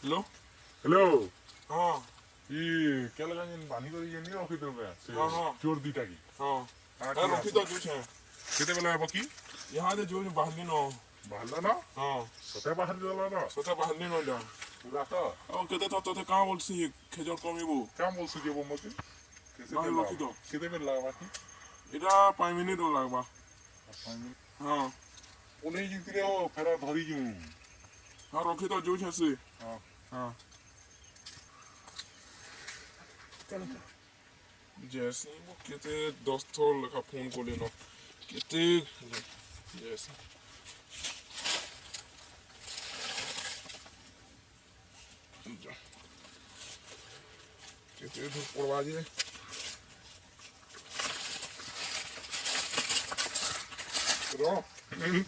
Hello hello हाँ ये क्या लगा ये पानी को ये नहीं रखी तो मैं से हाँ हाँ चोर दीटा की हाँ हाँ अरे रखी तो कुछ है कितने बेला बाकी यहाँ से जो बाहर नो बाहर ना हाँ सते बाहर जाला ना सोचा बाहर नो जा पूरा तो अब कहते था तो कहाँ बोल सी खेजर कमी वो क्या बोल सके वो मत कैसे बाहर बेला रखी तो कितने बेला बाकी इधर 5 मिनट हो लगवा हाँ उन्हें जितने हो फिर धरी जूं हाँ रखी तो जो है से हाँ हाँ जैसे वो कहते 10 थोड़ लगा फोन को लेना कहते जैसे कहते धूप पड़वा जे रो कहीं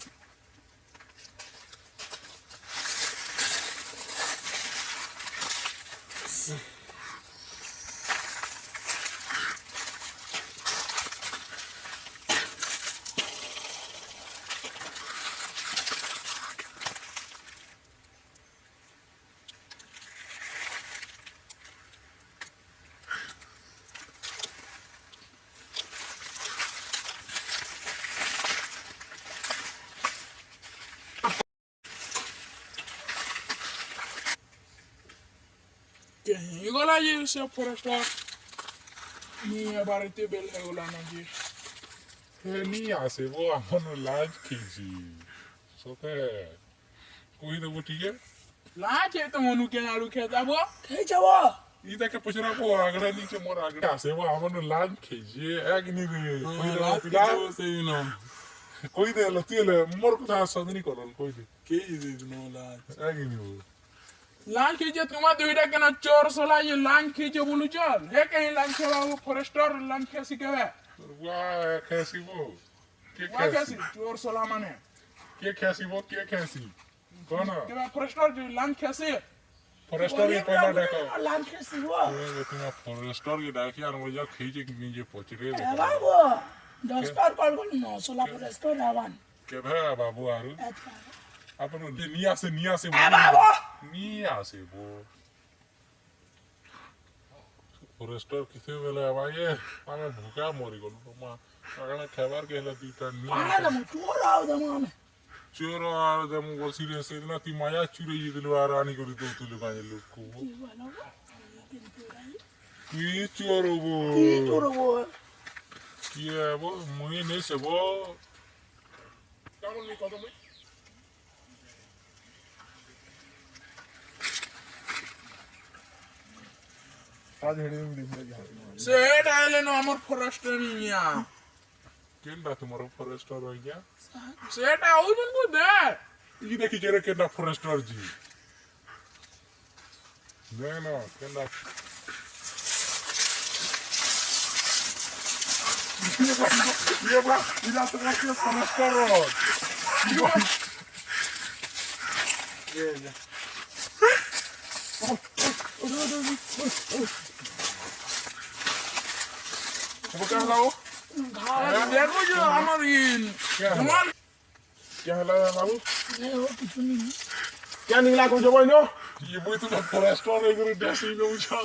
गला ये सब फॉरेस्टर नहीं बारते बेल है गला ना जी हे नहीं आसे वो अपन लाज खींची सोते कोई तो वो ठीक है लाच है तो मनु के नाड़ू खेता वो इधर के पछरा को आगड़ा नीचे मोर आगड़ा आसे वो अपन लाज खींची एक नहीं रे कोई तो पिला से यू नो कोई दे लती ले मोर को था सदनी करल कोई दे के इज नो लाच एक नहीं वो लाच खींचे तुम दुईटा के ना चोर सोला ये लाच खींचे बोलू चल हे कहीं लाच खेला वो फॉरेस्टर लाच खेसी के है वाह कैसी वो के वा कैसी चोर सोला माने के कैसी वो के कैसी कौन के बा फॉरेस्टर जो लाच खेसी फॉरेस्टर ये पहला देखो लान के सिवा ये तुम्हारा फॉरेस्टर के देखिए यार मुझे खींचे कि नीचे पहुंच रहे देखो बाबू डस्टर कॉल को नो सोला फॉरेस्टर रावण के भाई बाबू आरु अपन निया से बाबू निया से वो फॉरेस्टर किसे वेले भाई हमें भूखा मरी गलो तो मां अगला खबर के ले दीटा पाना निया दम चोर आओ दम हमें चोर आर दम गोसी रे से ना ती माया चुरे ये दिलवा रानी को तो तुलु का ये लोग को की चोर वो की चोर वो ये वो मुई नहीं से वो कामन नहीं कदम आज हेडे में दिख रहा से डाले नो हमर फॉरेस्टर निया केंदा तुम्हारा फॉरेस्टर हो गया से डाउ जन को दे ये देखी जरे केंदा फॉरेस्टर जी नहीं ना केंदा ये बा इला तो के फॉरेस्टर ये वो क्या लाओ देखो जो हमर इन कमाल क्या हला बाबू नहीं हो कुछ नहीं क्या निकला को जबो नो ये बोई तो फॉरेस्टर एक डेसी में उछा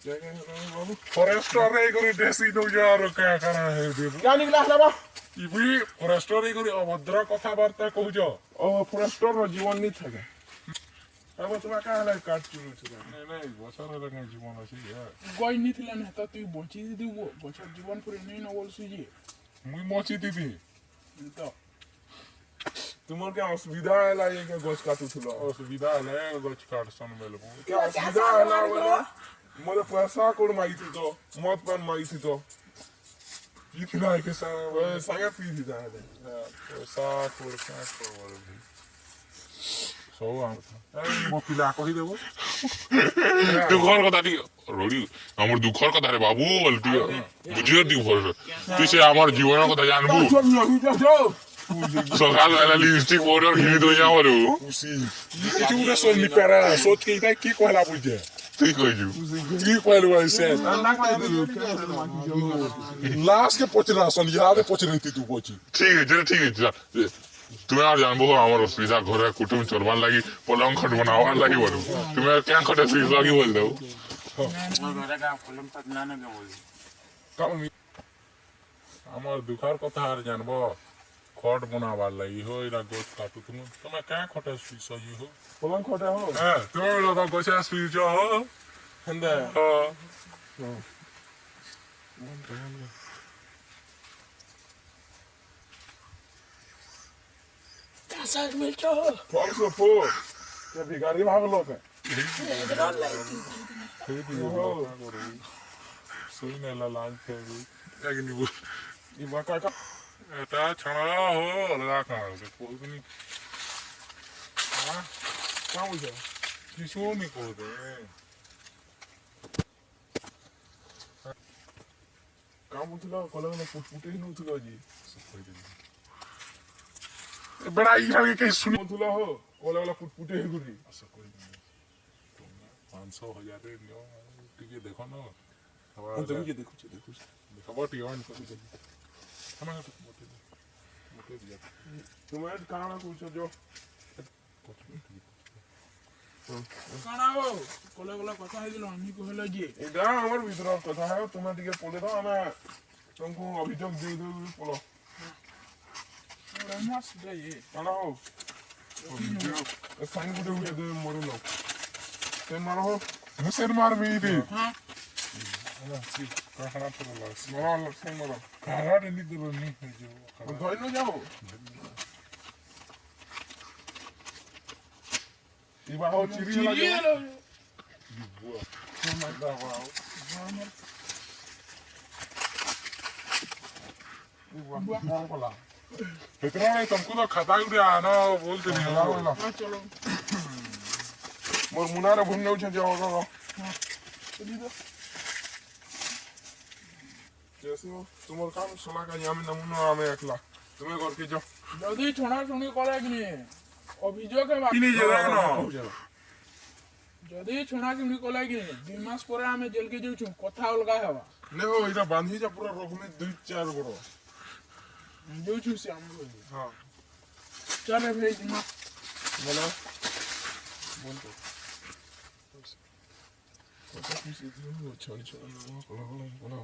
क्या कहना बाबू फॉरेस्टर एक डेसी में उछा और क्या करा है देव क्या निकला हला ये भी फॉरेस्टर एक अभद्र कथा वार्ता कहजो ओ फॉरेस्टर रो जीवन नहीं থাকে अब तुम्हें क्या हला काट चुरू छला नहीं बसारा लगे जीवन अछि यार गई नहीं थिला ना तो तू बची दी वो बचा जीवन पूरे नहीं न बोल सुजी मुई मची दीदी तो तुम्हार क्या असुविधा है ला ये के गछ काटू थलो असुविधा है गछ काट सन बेलबो क्या असुविधा है ला वाला मोरे पैसा कोड माई थी तो मत पन माई थी तो इतना के संगे पी दी जा है पैसा कोड क्या करवर भी सो मो पिला कहि देबो दुखर কথা ঠিক রড়ি আমার দুঃখর কথা রে বাবু বলতি বুঝিও দি ভর তুই সে আমার জীবনের কথা জানবু সকাল বেলা লিপস্টিক পরে ঘিরে দই যাও রে उसी ये चूरे सोच नहीं पेरा सोच के इता की कहला बुझे তুই কইছু की कहलु ऐसे लास्ट के पोच रहा सन याद पोच रही थी तू पोची ঠিক আছে তুমি আর জানবো আমার অসুবিধা ঘরে কুটুম চলবার লাগি পলং খট বানাবার লাগি বলো তুমি আর কেন খটে সুইবা কি বল দাও আমার দুঃখের কথা আর জানবো খট বানাবার লাগি হো এরা গোছ কাটু তুমি তুমি কেন খটে শুইছ ই হো পলং খটে হো হ্যাঁ তুমি লোক গোছে শুইছ হো হেন্দে साइड में तो ফল সো ফো কে ভিখারি ভাগলো কে इधर लाइट শুই নেলা লাঞ্চ খেবি একদিন ই বাকা কা এটা ছাড়া হো লাগা খাওয়া কোদিন কা বুঝা কিছু নি কোদে কা বুঝলো কলং না ফুটফুটে হি নতুলো জি বেড়া ইহাকে কে শুনি নতুলো হো কলং ফুটফুটে হি গুরি আশা করি 500,000 নিও টিকে দেখো না কোন তুমি দেখুছি খবর টি অন করে দেখি আমার মোটে দিয়া তুমি কানা কুছো জো काना हो कोले कोले কথা হইছিল আমি কইলা যে এটা আমার ভিতর কথা হয় তুমি টিকে পড়ে দাও আমি তোমাকে অভিযোগ দিয়ে দেব পড়ো ওরা মাস দেই কানা হো সাইন গুটে উঠে দে মরু না সে মারো হো মুসের মারবি দি हां কাহড়া তো লাস মারো সে মারো কাহড়া নি দিল নি ধরে না যাও ইবা হো চিরি লাগে इतना नहीं तुमको तो खाता उड़े आना बोलते नहीं हो চলো মোর মুনারে ভুল নেউছে যাও যাও জেসু তোমার কাম সোলা কাজ আমি নমুনা আমি একলা তুমি করকে যাও যদি ছোনা শুনি করে কি অভিযোগ হবে কিনে যাবে না যদি ছোনা শুনি কলে কি 2 মাস পরে আমি জেলকে যাউছু কথা অলগা হবা নেহো এটা বাঁধি যা পুরো রকমের 2-4 বড় যাউছু সে আমি হ্যাঁ চলে ভাই মা বলো বলতো কথা কিছু দিও ছড়ি ছড়ি না বলো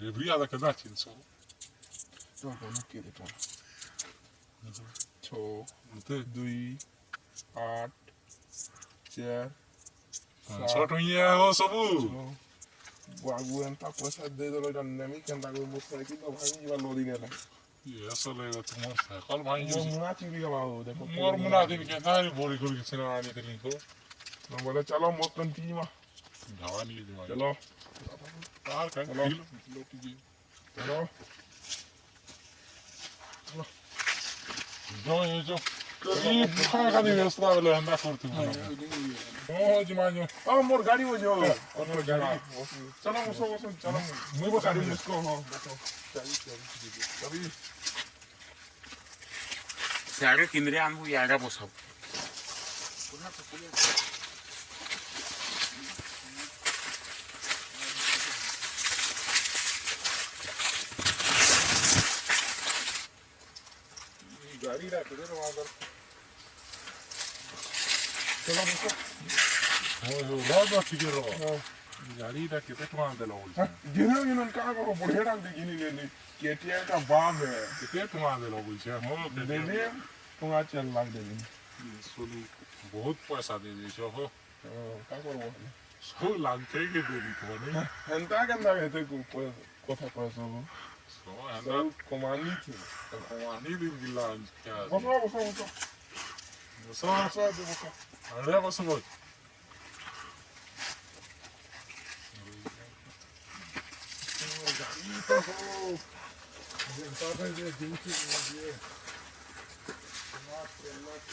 Deveria da cada cinso. তো কোন কি দিটা 6 Mute 2 8 4 Só ia o sabu. বাবু এন্তা পয়সা দিয়ে দিল এটা নেমি কেনতা করে বসে কি তো ভাই যা লদি নেলা Eso le digo tu morsa. Col mai মোর মুনা চিড়ি বাবু দেখো Mor muna de que dai bori kuri que sina ani te linko. না বলে চলো মোর কন্টি মা Jawani de mai. চলো Tar kan kilo loti ji. চলো Jo jo. Kadi kha de vestra vele anda kortu. Oh jimanyo. ও মোর গাড়ি বজো Onor gari. চলো বসো বসো চলো Muy bo গাড়ি kadi. মুসকো হ্যাঁ বসো চাবি Siaga kindri anbu yaga bosab. গাড়ি রাখে দে ওয়াদার চলো বসো Oh rodo tigero. Gari da que te toman de la bolsa. গিনে গিনে কা করো বড়ে ডাক দি গিনি লেনি কেটিএম কা বাম হে Que te toman de la bolsa. Oh que দে দে তোমার চল লাগ দে দিন solo बहुत पैसा दे दे छो हो কা করব सो लांचे के दे दी तो नहीं হেনতা কেনতা হেতে কথা কইছো सो अंदर সব কমানি থি कमानी दिन गिलांच क्या বসো বসো বসো सो বসো বসো अरे बस बोल গাড়ি তো হো যেটা দে দিন কি দিয়ে মাছ মাছ